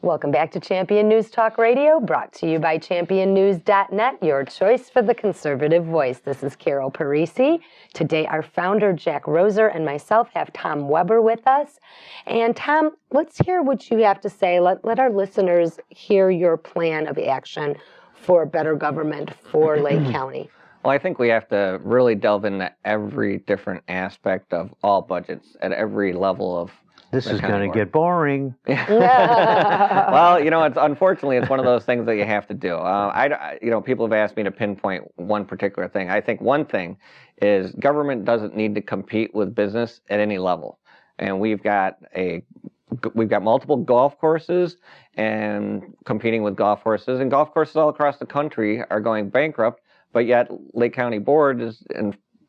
Welcome back to Champion News Talk Radio, brought to you by championnews.net, your choice for the conservative voice. This is Carol Parisi. Today, our founder, Jack Roeser, and myself have Tom Weber with us. And Tom, let's hear what you have to say. Let our listeners hear your plan of action for better government for Lake County. Well, I think we have to really delve into every different aspect of all budgets at every level of. This is going to get boring. Well, unfortunately, it's one of those things that you have to do. People have asked me to pinpoint one particular thing. I think one thing is government doesn't need to compete with business at any level. And we've got multiple golf courses and competing with golf courses, and golf courses all across the country are going bankrupt. But yet, Lake County Board is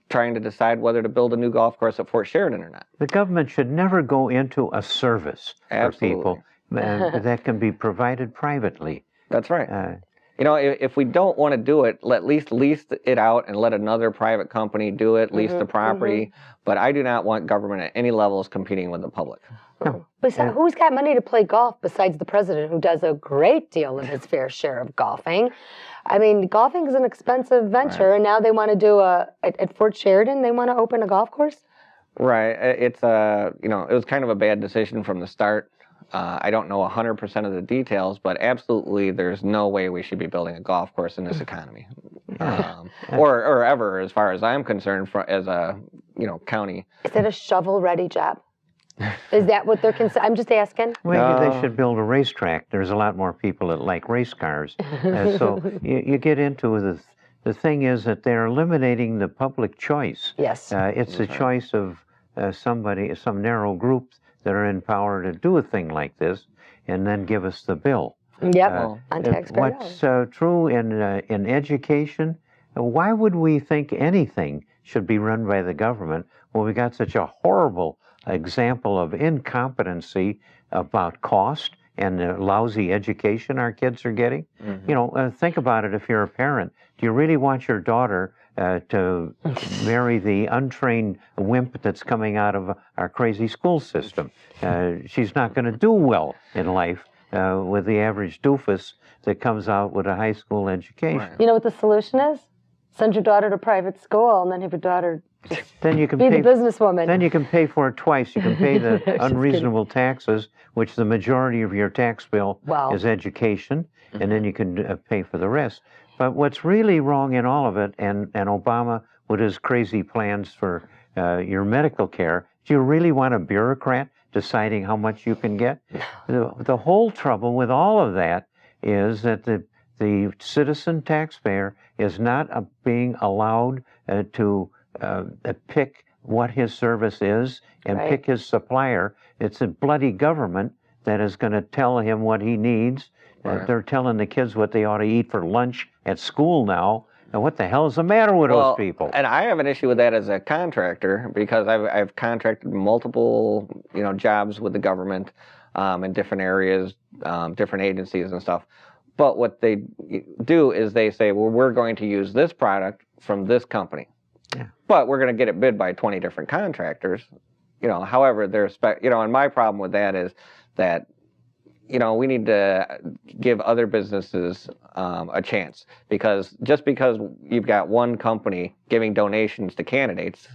trying to decide whether to build a new golf course at Fort Sheridan or not. The government should never go into a service for people that can be provided privately. That's right. If we don't want to do it, at least lease it out and let another private company do it, lease the property. But I do not want government at any levels competing with the public. No. Who's got money to play golf besides the president, who does a great deal of his fair share of golfing? I mean, golfing is an expensive venture, right. And now they want to do at Fort Sheridan, they want to open a golf course? Right. It was kind of a bad decision from the start. I don't know 100% of the details, but absolutely there's no way we should be building a golf course in this economy. Or ever, as far as I'm concerned, as a county. Is it a shovel-ready job? Is that what they're considering? I'm just asking. Maybe they should build a racetrack. There's a lot more people that like race cars. So you get into the thing is that they're eliminating the public choice. Yes. It's the choice of some narrow group that are in power to do a thing like this and then give us the bill. Yep, on taxpayer dollars. What's true in education, why would we think anything should be run by the government when we got such a horrible example of incompetency about cost and the lousy education our kids are getting? Think about it if you're a parent. Do you really want your daughter to marry the untrained wimp that's coming out of our crazy school system? She's not going to do well in life with the average doofus that comes out with a high school education. Right. You know what the solution is? Send your daughter to private school and then have your daughter then you can be the businesswoman. Then you can pay for it twice. You can pay the unreasonable taxes, which the majority of your tax bill is education, and then you can pay for the rest. But what's really wrong in all of it, and Obama with his crazy plans for your medical care, do you really want a bureaucrat deciding how much you can get? The whole trouble with all of that is that the citizen taxpayer is not being allowed to pick what his service is and pick his supplier. It's a bloody government that is going to tell him what he needs. They're telling the kids what they ought to eat for lunch at school now. And what the hell is the matter with those people? And I have an issue with that as a contractor because I've contracted multiple jobs with the government in different areas, different agencies and stuff. But what they do is they say, well, we're going to use this product from this company. Yeah. But we're going to get it bid by 20 different contractors. However, and my problem with that is that, we need to give other businesses a chance, because just because you've got one company giving donations to candidates,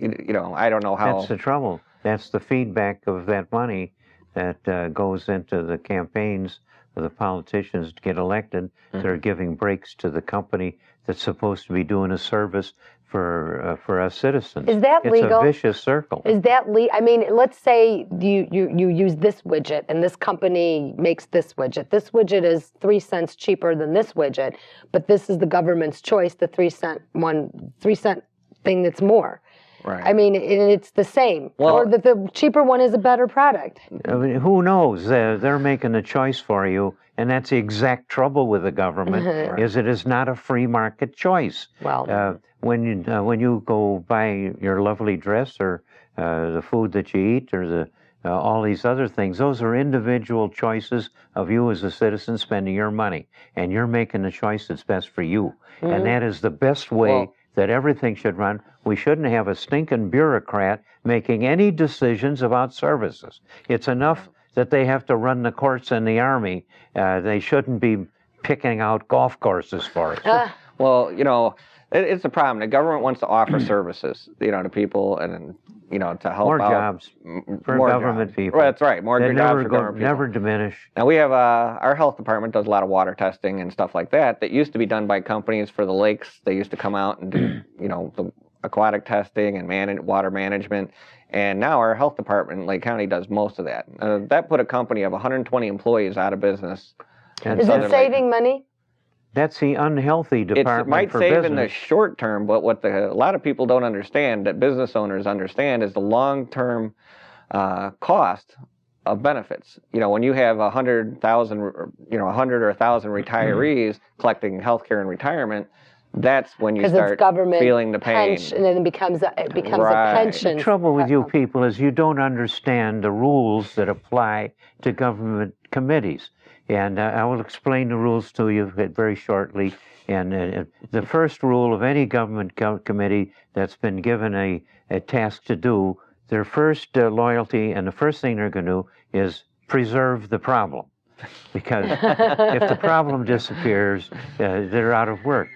I don't know how. That's the trouble. That's the feedback of that money that goes into the campaigns of the politicians to get elected. They're giving breaks to the company that's supposed to be doing a service for us citizens. Is that legal? It's a vicious circle. Is that legal? I mean, let's say you use this widget and this company makes this widget. This widget is 3 cents cheaper than this widget, but this is the government's choice, the 3 cent thing that's more. Right. I mean, it's the same. Or the cheaper one is a better product. I mean, who knows? They're making the choice for you, and that's the exact trouble with the government, is it is not a free market choice. Well, when you go buy your lovely dress or the food that you eat or all these other things, those are individual choices of you as a citizen spending your money, and you're making the choice that's best for you. And that is the best way that everything should run. We shouldn't have a stinking bureaucrat making any decisions about services. It's enough that they have to run the courts in the Army. They shouldn't be picking out golf courses for us. Well, you know, it's a problem. The government wants to offer services, you know, to people, and you know, to help more out. Jobs for more government jobs. people. Right, that's right. More They jobs never for government people. never diminish. Now we have our health department does a lot of water testing and stuff like that. That used to be done by companies for the lakes. They used to come out and do, you know, the aquatic testing and water management. And now our health department in Lake County does most of that. That put a company of 120 employees out of business. Is it saving money? That's the unhealthy department It might for save business. in the short term, but what a lot of people don't understand, that business owners understand, is the long-term cost of benefits. You know, when you have 100,000, you know, 100 or 1,000 retirees collecting health care and retirement, that's when you start feeling the pain. And then it becomes a pension. The trouble with you people is you don't understand the rules that apply to government committees. And I will explain the rules to you very shortly. And the first rule of any government committee that's been given a task to do, their first loyalty and the first thing they're going to do is preserve the problem. Because if the problem disappears, they're out of work.